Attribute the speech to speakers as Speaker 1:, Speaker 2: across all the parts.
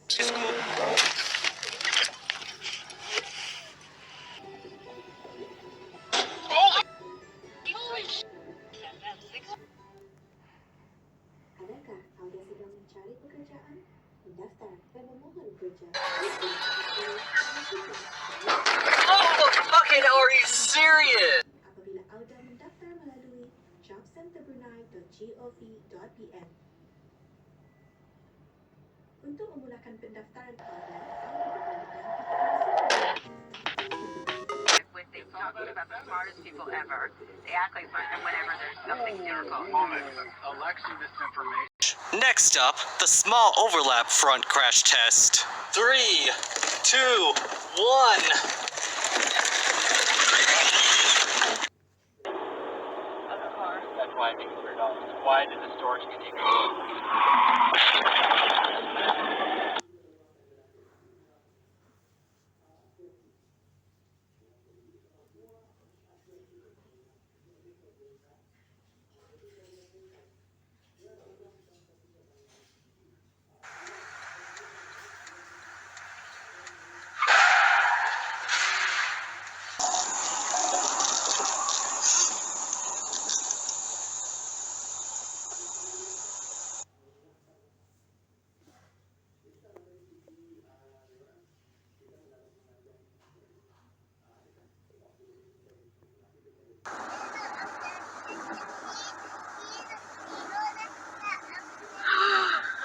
Speaker 1: Adakah Anda sedang mencari pekerjaan? Mendaftar dan memohon kerja.
Speaker 2: Okay, now are you serious?
Speaker 1: Apabila Anda mendaftar melalui jobcenterbrunei.gov.pm. Untuk memulakan pendaftaran anda
Speaker 3: With they talk about the smartest people ever. They act like whenever there's something difficult.
Speaker 4: Alexi, this information.
Speaker 2: Next up, the small overlap front crash test. 3, 2, 1.
Speaker 4: That's why I make $100. Why did the storage container?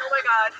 Speaker 3: Oh my god.